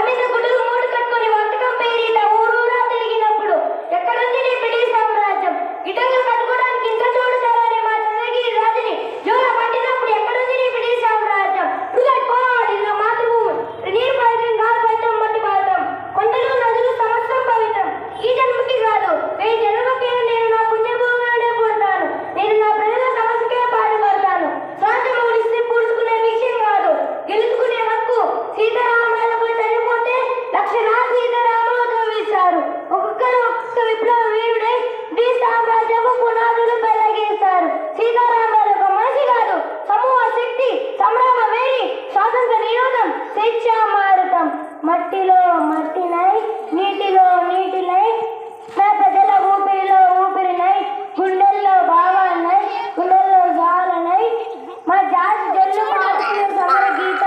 మీద గుడ్డలు మూడు కట్టుకొని వంటకం పేరిట ఊరూరా తిరిగినప్పుడు ఎక్కడుంది నీ బ్రిటిష్ సామ్రాజ్యం? గిటంగా కట్టుకోవడానికి ఇంత చోటు చాలని మా చంద్రగిరి రాజుని జోల పట్టినప్పుడు ఎక్కడుంది నీ బ్రిటిష్ సామ్రాజ్యం? పోవాడు నా మాతృభూమి, నీరు పవిత్రం, గాలి పవిత్రం, మట్టి పవిత్రం, కొండలు నదులు సమస్తం పవిత్రం. ఈ జన్మకి కాదు, ఈ జన్మకైనా నేను నా పుణ్యభూమిలోనే పుడతాను. నేను నా ప్రజల సమస్యకే పాటుపడతాను. స్వాతంత్రం ఉడిస్తే పూడ్చుకునే విషయం కాదు, గెలుచుకునే హక్కు. సీతారామరాజు చనిపోతే లక్షలాది సీతారాములు ఉద్భవిస్తారు. ఒక్కొక్కరు ఒక్కొక్క విప్లవ వీరుడై బ్రిటిష్ సామ్రాజ్యపు పునాదులు పెరిగేస్తారు. సీతారామరాజు ఒక మనిషి కాదు, సమూహ శక్తి, సంగ్రామ వేడి, స్వాతంత్ర నిరోధం, స్వేచ్ఛ